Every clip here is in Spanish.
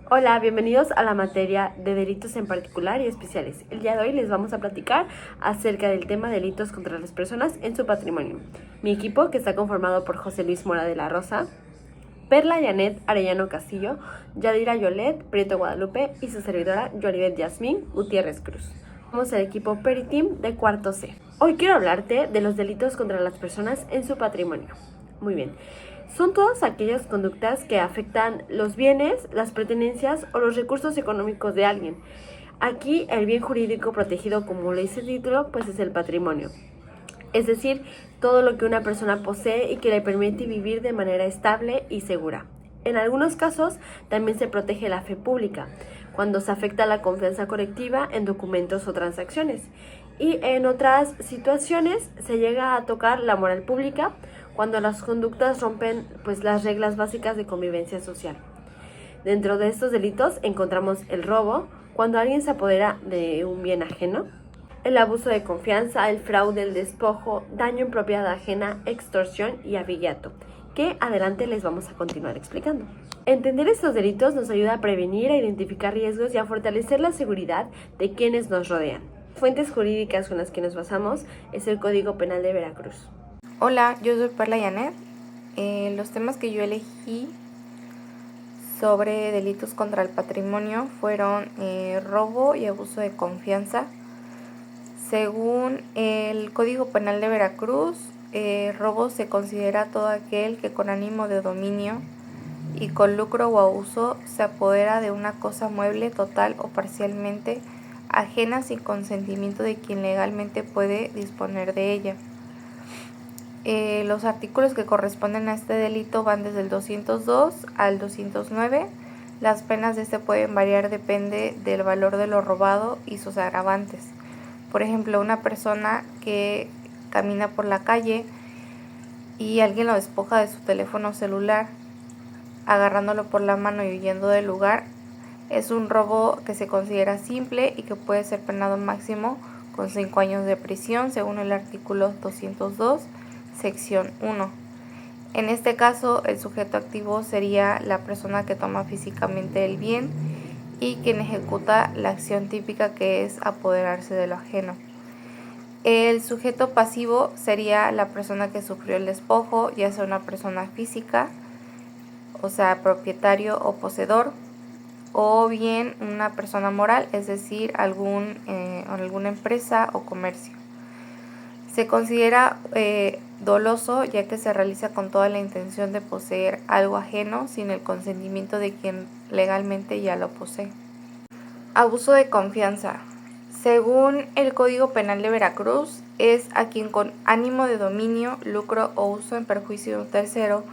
Hola, bienvenidos a la materia de delitos en particular y especiales. El día de hoy les vamos a platicar acerca del tema delitos contra las personas en su patrimonio. Mi equipo, que está conformado por José Luis Mora de la Rosa, Perla Janet Arellano Castillo, Yadira Yolet Prieto Guadalupe y su servidora Yolibet Yasmín Gutiérrez Cruz. Somos el equipo Periteam de cuarto C. Hoy quiero hablarte de los delitos contra las personas en su patrimonio. Muy bien. Son todas aquellas conductas que afectan los bienes, las pertenencias o los recursos económicos de alguien. Aquí el bien jurídico protegido, como le dice el título, pues es el patrimonio. Es decir, todo lo que una persona posee y que le permite vivir de manera estable y segura. En algunos casos también se protege la fe pública, cuando se afecta la confianza colectiva en documentos o transacciones. Y en otras situaciones se llega a tocar la moral pública, cuando las conductas rompen las reglas básicas de convivencia social. Dentro de estos delitos encontramos el robo, cuando alguien se apodera de un bien ajeno, el abuso de confianza, el fraude, el despojo, daño en propiedad ajena, extorsión y abigeato, que adelante les vamos a continuar explicando. Entender estos delitos nos ayuda a prevenir, a identificar riesgos y a fortalecer la seguridad de quienes nos rodean. Fuentes jurídicas con las que nos basamos es el Código Penal de Veracruz. Hola, yo soy Perla Janet. Los temas que yo elegí sobre delitos contra el patrimonio fueron robo y abuso de confianza. Según el Código Penal de Veracruz, robo se considera todo aquel que con ánimo de dominio y con lucro o abuso se apodera de una cosa mueble total o parcialmente ajena sin consentimiento de quien legalmente puede disponer de ella. Los artículos que corresponden a este delito van desde el 202 al 209. Las penas de este pueden variar, depende del valor de lo robado y sus agravantes. Por ejemplo, una persona que camina por la calle y alguien lo despoja de su teléfono celular, agarrándolo por la mano y huyendo del lugar, es un robo que se considera simple y que puede ser penado máximo con 5 años de prisión, según el artículo 202. Sección 1. En este caso, el sujeto activo sería la persona que toma físicamente el bien y quien ejecuta la acción típica, que es apoderarse de lo ajeno. El sujeto pasivo sería la persona que sufrió el despojo, ya sea una persona física, o sea, propietario o poseedor, o bien una persona moral, es decir, alguna empresa o comercio. Se considera doloso, ya que se realiza con toda la intención de poseer algo ajeno sin el consentimiento de quien legalmente ya lo posee. Abuso de confianza. Según el Código Penal de Veracruz, es a quien con ánimo de dominio, lucro o uso en perjuicio de un tercero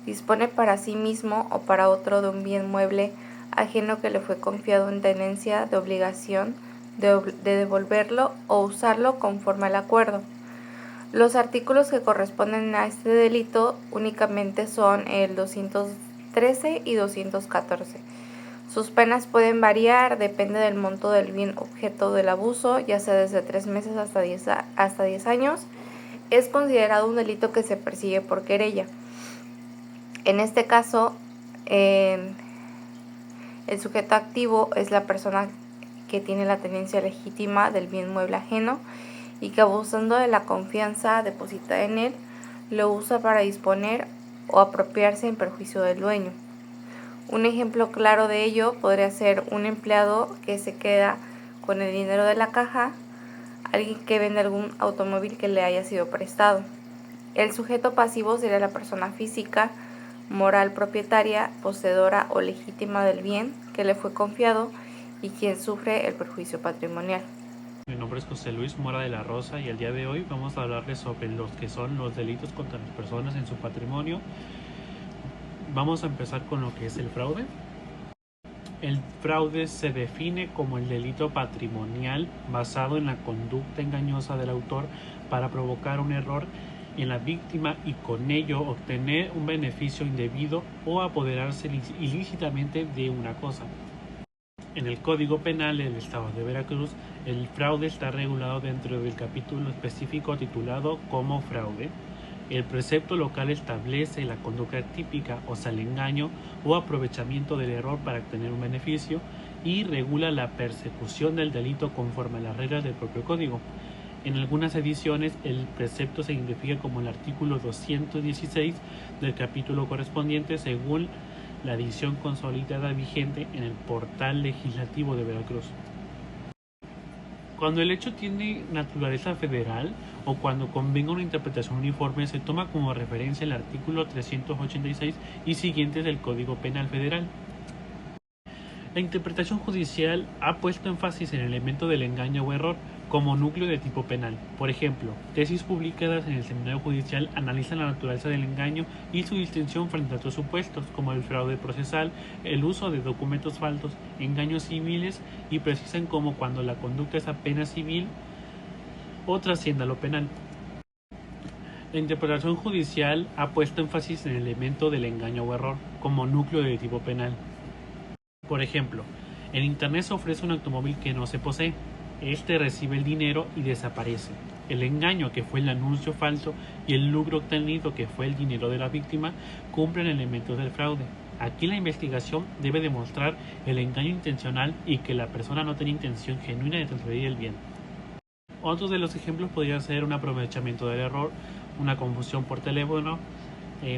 dispone para sí mismo o para otro de un bien mueble ajeno que le fue confiado en tenencia de obligación de devolverlo o usarlo conforme al acuerdo. Los artículos que corresponden a este delito únicamente son el 213 y 214. Sus penas pueden variar, depende del monto del bien objeto del abuso, ya sea desde 3 meses hasta 10 años. Es considerado un delito que se persigue por querella. En este caso, el sujeto activo es la persona que tiene la tenencia legítima del bien mueble ajeno y que, abusando de la confianza depositada en él, lo usa para disponer o apropiarse en perjuicio del dueño. Un ejemplo claro de ello podría ser un empleado que se queda con el dinero de la caja, alguien que vende algún automóvil que le haya sido prestado. El sujeto pasivo sería la persona física, moral propietaria, poseedora o legítima del bien que le fue confiado y quien sufre el perjuicio patrimonial. Mi nombre es José Luis Mora de la Rosa y el día de hoy vamos a hablarles sobre los que son los delitos contra las personas en su patrimonio. Vamos a empezar con lo que es el fraude. El fraude se define como el delito patrimonial basado en la conducta engañosa del autor para provocar un error en la víctima y con ello obtener un beneficio indebido o apoderarse ilícitamente de una cosa. En el Código Penal del Estado de Veracruz, el fraude está regulado dentro del capítulo específico titulado como fraude. El precepto local establece la conducta típica, o sea, el engaño o aprovechamiento del error para obtener un beneficio, y regula la persecución del delito conforme a las reglas del propio código. En algunas ediciones, el precepto se identifica como el artículo 216 del capítulo correspondiente según la edición consolidada vigente en el Portal Legislativo de Veracruz. Cuando el hecho tiene naturaleza federal o cuando convenga una interpretación uniforme, se toma como referencia el artículo 386 y siguientes del Código Penal Federal. La interpretación judicial ha puesto énfasis en el elemento del engaño o error como núcleo de tipo penal. Por ejemplo, tesis publicadas en el seminario judicial analizan la naturaleza del engaño y su distinción frente a otros supuestos, como el fraude procesal, el uso de documentos falsos, engaños civiles, y precisan cómo cuando la conducta es apenas civil o trascienda lo penal. La interpretación judicial ha puesto énfasis en el elemento del engaño o error como núcleo de tipo penal. Por ejemplo, en Internet se ofrece un automóvil que no se posee. Este recibe el dinero y desaparece. El engaño, que fue el anuncio falso, y el lucro obtenido, que fue el dinero de la víctima, cumplen elementos del fraude. Aquí la investigación debe demostrar el engaño intencional y que la persona no tenía intención genuina de transferir el bien. Otros de los ejemplos podrían ser un aprovechamiento del error, una confusión por teléfono.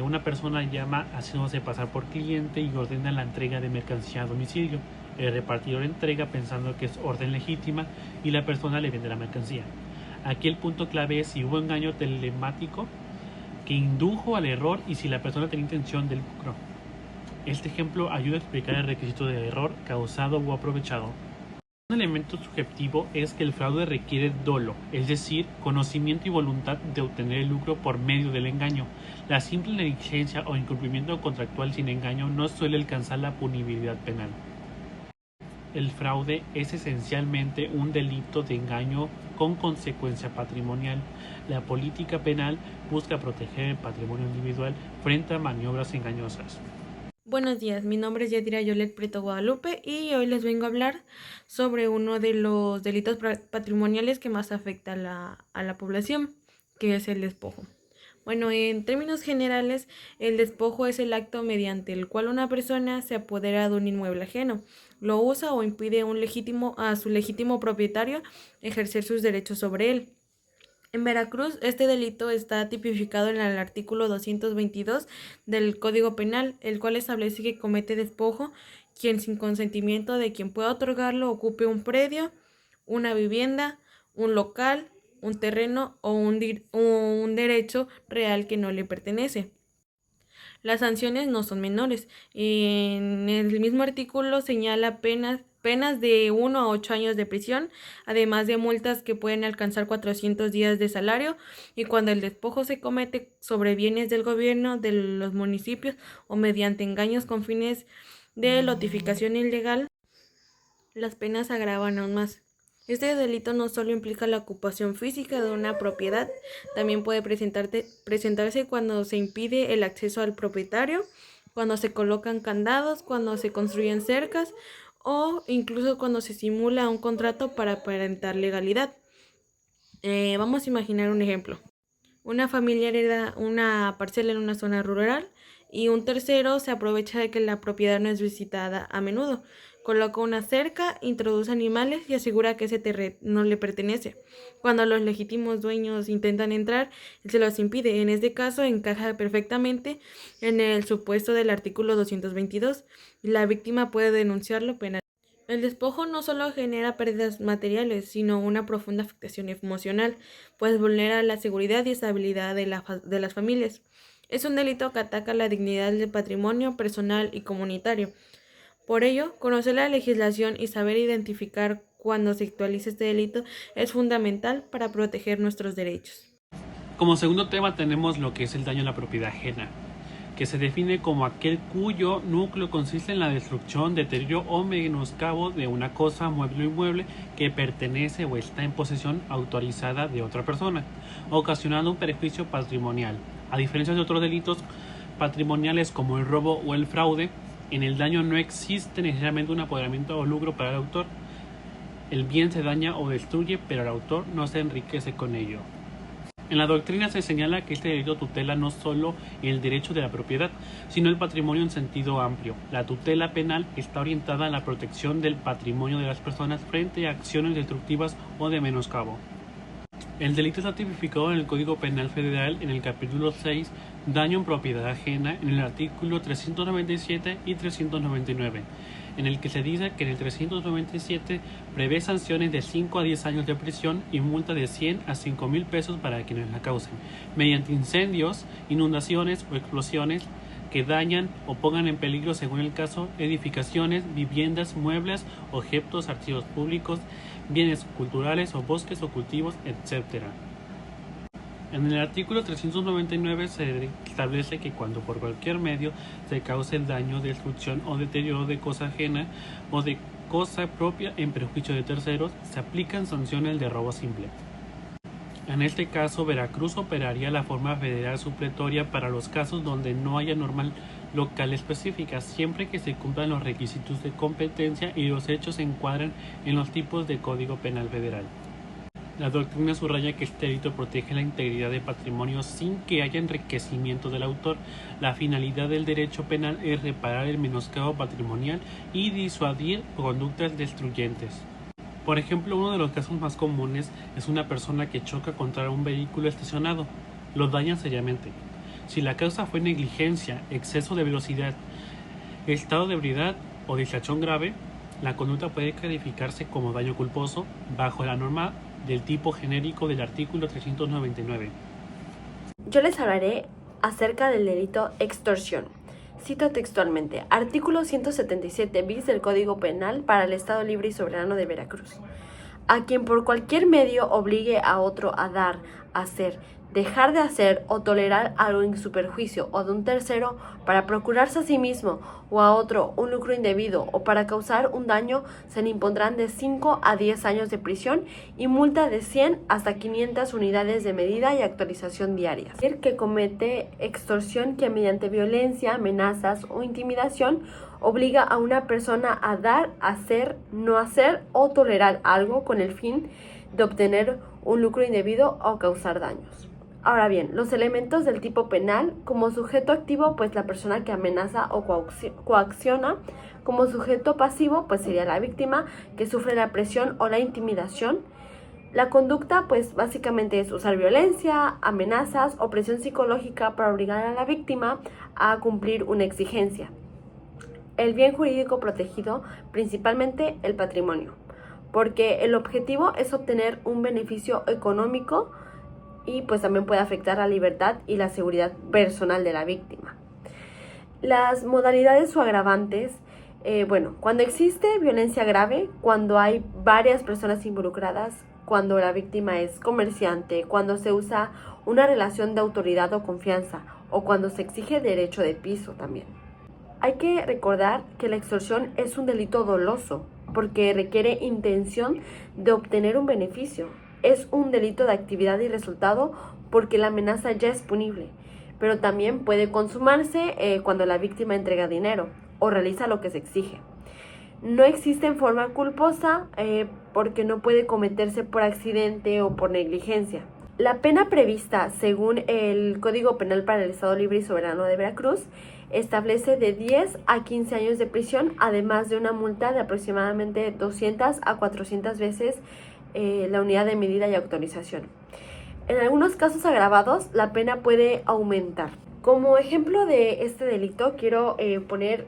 Una persona llama haciéndose pasar por cliente y ordena la entrega de mercancía a domicilio. El repartidor entrega pensando que es orden legítima y la persona le vende la mercancía. Aquí el punto clave es si hubo engaño telemático que indujo al error y si la persona tenía intención del lucro. Este ejemplo ayuda a explicar el requisito de error causado o aprovechado. Un elemento subjetivo es que el fraude requiere dolo, es decir, conocimiento y voluntad de obtener el lucro por medio del engaño. La simple negligencia o incumplimiento contractual sin engaño no suele alcanzar la punibilidad penal. El fraude es esencialmente un delito de engaño con consecuencia patrimonial. La política penal busca proteger el patrimonio individual frente a maniobras engañosas. Buenos días, mi nombre es Yadira Yolet Prieto Guadalupe y hoy les vengo a hablar sobre uno de los delitos patrimoniales que más afecta a la población, que es el despojo. Bueno, en términos generales, el despojo es el acto mediante el cual una persona se apodera de un inmueble ajeno, lo usa o impide a su legítimo propietario ejercer sus derechos sobre él. En Veracruz, este delito está tipificado en el artículo 222 del Código Penal, el cual establece que comete despojo quien sin consentimiento de quien pueda otorgarlo ocupe un predio, una vivienda, un local, un terreno o un derecho real que no le pertenece. Las sanciones no son menores. En el mismo artículo señala penas de 1 a 8 años de prisión, además de multas que pueden alcanzar 400 días de salario, y cuando el despojo se comete sobre bienes del gobierno, de los municipios o mediante engaños con fines de notificación ilegal, las penas se agravan aún más. Este delito no solo implica la ocupación física de una propiedad, también puede presentarse cuando se impide el acceso al propietario, cuando se colocan candados, cuando se construyen cercas o incluso cuando se simula un contrato para aparentar legalidad. Vamos a imaginar un ejemplo. Una familia hereda una parcela en una zona rural y un tercero se aprovecha de que la propiedad no es visitada a menudo. Coloca una cerca, introduce animales y asegura que ese terreno le pertenece. Cuando los legítimos dueños intentan entrar, él se los impide. En este caso encaja perfectamente en el supuesto del artículo 222 y la víctima puede denunciarlo penalmente. El despojo no solo genera pérdidas materiales, sino una profunda afectación emocional, pues vulnera la seguridad y estabilidad de las familias. Es un delito que ataca la dignidad del patrimonio personal y comunitario. Por ello, conocer la legislación y saber identificar cuando se actualiza este delito es fundamental para proteger nuestros derechos. Como segundo tema tenemos lo que es el daño a la propiedad ajena, que se define como aquel cuyo núcleo consiste en la destrucción, deterioro o menoscabo de una cosa, mueble o inmueble que pertenece o está en posesión autorizada de otra persona, ocasionando un perjuicio patrimonial. A diferencia de otros delitos patrimoniales como el robo o el fraude, en el daño no existe necesariamente un apoderamiento o lucro para el autor. El bien se daña o destruye, pero el autor no se enriquece con ello. En la doctrina se señala que este delito tutela no solo el derecho de la propiedad, sino el patrimonio en sentido amplio. La tutela penal está orientada a la protección del patrimonio de las personas frente a acciones destructivas o de menoscabo. El delito está tipificado en el Código Penal Federal en el capítulo 6, daño en propiedad ajena, en el artículo 397 y 399. En el que se dice que en el 397 prevé sanciones de 5 a 10 años de prisión y multa de 100 a 5,000 pesos para quienes la causen, mediante incendios, inundaciones o explosiones que dañan o pongan en peligro, según el caso, edificaciones, viviendas, muebles, objetos, archivos públicos, bienes culturales o bosques o cultivos, etc. En el artículo 399 se establece que cuando por cualquier medio se cause daño, destrucción o deterioro de cosa ajena o de cosa propia en perjuicio de terceros, se aplican sanciones de robo simple. En este caso, Veracruz operaría la forma federal supletoria para los casos donde no haya norma local específica, siempre que se cumplan los requisitos de competencia y los hechos se encuadren en los tipos de Código Penal Federal. La doctrina subraya que este delito protege la integridad del patrimonio sin que haya enriquecimiento del autor. La finalidad del derecho penal es reparar el menoscabo patrimonial y disuadir conductas destruyentes. Por ejemplo, uno de los casos más comunes es una persona que choca contra un vehículo estacionado, lo daña seriamente. Si la causa fue negligencia, exceso de velocidad, estado de ebriedad o distracción grave, la conducta puede calificarse como daño culposo bajo la norma del tipo genérico del artículo 399. Yo les hablaré acerca del delito extorsión. Cito textualmente, artículo 177 bis del Código Penal para el Estado Libre y Soberano de Veracruz. A quien por cualquier medio obligue a otro a dar, hacer, dejar de hacer o tolerar algo en su perjuicio o de un tercero para procurarse a sí mismo o a otro un lucro indebido o para causar un daño, se le impondrán de 5 a 10 años de prisión y multa de 100 hasta 500 unidades de medida y actualización diarias. El que comete extorsión que mediante violencia, amenazas o intimidación obliga a una persona a dar, hacer, no hacer o tolerar algo con el fin de obtener un lucro indebido o causar daños. Ahora bien, los elementos del tipo penal, como sujeto activo, pues la persona que amenaza o coacciona; como sujeto pasivo, pues sería la víctima que sufre la presión o la intimidación. La conducta, pues básicamente es usar violencia, amenazas o presión psicológica para obligar a la víctima a cumplir una exigencia. El bien jurídico protegido, principalmente el patrimonio, porque el objetivo es obtener un beneficio económico y pues también puede afectar la libertad y la seguridad personal de la víctima. Las modalidades o agravantes, cuando existe violencia grave, cuando hay varias personas involucradas, cuando la víctima es comerciante, cuando se usa una relación de autoridad o confianza o cuando se exige derecho de piso también. Hay que recordar que la extorsión es un delito doloso porque requiere intención de obtener un beneficio. Es un delito de actividad y resultado porque la amenaza ya es punible, pero también puede consumarse cuando la víctima entrega dinero o realiza lo que se exige. No existe en forma culposa porque no puede cometerse por accidente o por negligencia. La pena prevista según el Código Penal para el Estado Libre y Soberano de Veracruz establece de 10 a 15 años de prisión, además de una multa de aproximadamente 200 a 400 veces la unidad de medida y autorización. En algunos casos agravados, la pena puede aumentar. Como ejemplo de este delito, quiero poner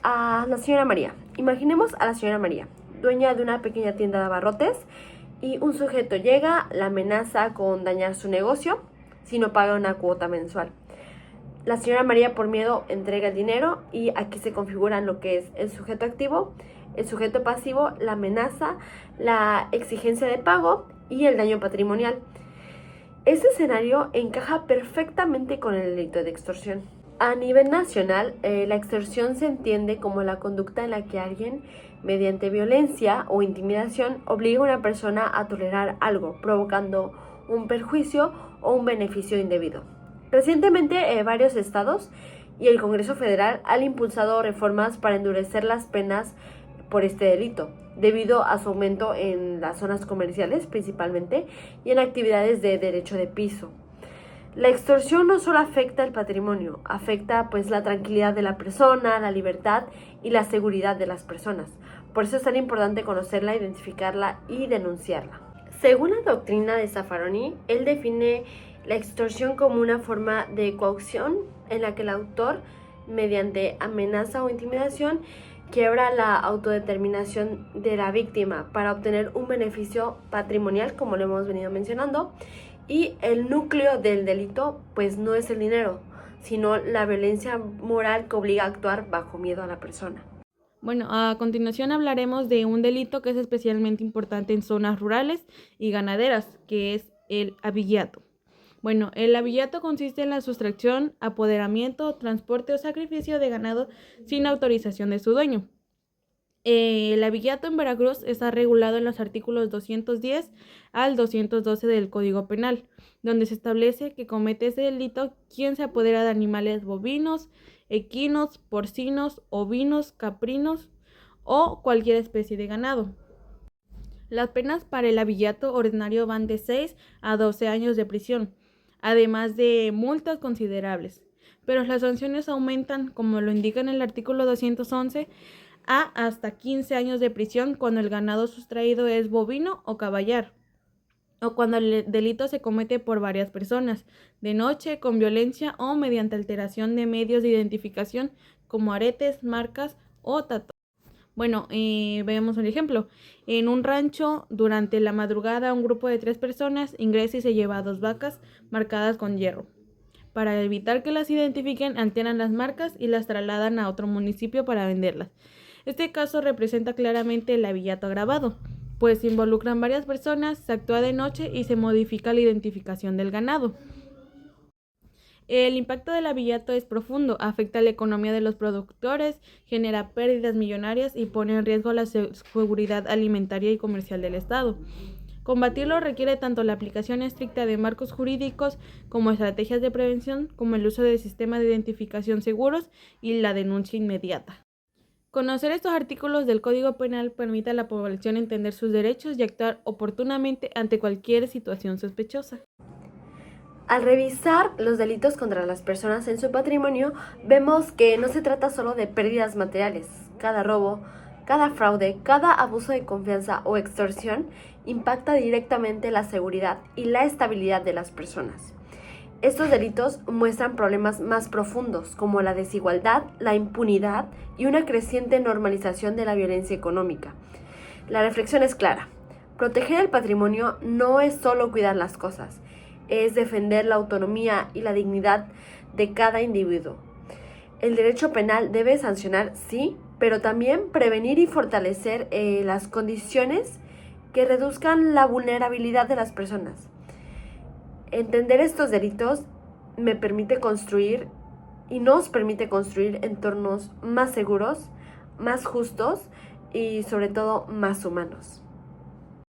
a la señora María. Imaginemos a la señora María, dueña de una pequeña tienda de abarrotes, y un sujeto llega, la amenaza con dañar su negocio si no paga una cuota mensual. La señora María, por miedo, entrega el dinero y aquí se configuran lo que es el sujeto activo, el sujeto pasivo, la amenaza, la exigencia de pago y el daño patrimonial. Este escenario encaja perfectamente con el delito de extorsión. A nivel nacional, la extorsión se entiende como la conducta en la que alguien, mediante violencia o intimidación, obliga a una persona a tolerar algo, provocando un perjuicio o un beneficio indebido. Recientemente, varios estados y el Congreso Federal han impulsado reformas para endurecer las penas por este delito, debido a su aumento en las zonas comerciales principalmente y en actividades de derecho de piso. La extorsión no solo afecta el patrimonio, afecta pues la tranquilidad de la persona, la libertad y la seguridad de las personas. Por eso es tan importante conocerla, identificarla y denunciarla. Según la doctrina de Zaffaroni, él define la extorsión como una forma de coacción en la que el autor, mediante amenaza o intimidación, quiebra la autodeterminación de la víctima para obtener un beneficio patrimonial, como lo hemos venido mencionando, y el núcleo del delito pues no es el dinero, sino la violencia moral que obliga a actuar bajo miedo a la persona. Bueno, a continuación hablaremos de un delito que es especialmente importante en zonas rurales y ganaderas, que es el abigeato. Bueno, el abigeato consiste en la sustracción, apoderamiento, transporte o sacrificio de ganado sin autorización de su dueño. El abigeato en Veracruz está regulado en los artículos 210 al 212 del Código Penal, donde se establece que comete ese delito quien se apodera de animales bovinos, equinos, porcinos, ovinos, caprinos o cualquier especie de ganado. Las penas para el abigeato ordinario van de 6 a 12 años de prisión, además de multas considerables, pero las sanciones aumentan, como lo indica en el artículo 211, a hasta 15 años de prisión cuando el ganado sustraído es bovino o caballar, o cuando el delito se comete por varias personas, de noche, con violencia o mediante alteración de medios de identificación como aretes, marcas o tatuajes. Bueno, veamos un ejemplo. En un rancho, durante la madrugada, un grupo de 3 personas ingresa y se lleva a 2 vacas marcadas con hierro. Para evitar que las identifiquen, alteran las marcas y las trasladan a otro municipio para venderlas. Este caso representa claramente el abigeato agravado, pues se involucran varias personas, se actúa de noche y se modifica la identificación del ganado. El impacto del abigeato es profundo, afecta la economía de los productores, genera pérdidas millonarias y pone en riesgo la seguridad alimentaria y comercial del Estado. Combatirlo requiere tanto la aplicación estricta de marcos jurídicos como estrategias de prevención, como el uso de sistemas de identificación seguros y la denuncia inmediata. Conocer estos artículos del Código Penal permite a la población entender sus derechos y actuar oportunamente ante cualquier situación sospechosa. Al revisar los delitos contra las personas en su patrimonio, vemos que no se trata solo de pérdidas materiales. Cada robo, cada fraude, cada abuso de confianza o extorsión impacta directamente la seguridad y la estabilidad de las personas. Estos delitos muestran problemas más profundos, como la desigualdad, la impunidad y una creciente normalización de la violencia económica. La reflexión es clara. Proteger el patrimonio no es solo cuidar las cosas, es defender la autonomía y la dignidad de cada individuo. El derecho penal debe sancionar, sí, pero también prevenir y fortalecer las condiciones que reduzcan la vulnerabilidad de las personas. Entender estos delitos me permite construir y nos permite construir entornos más seguros, más justos y sobre todo más humanos.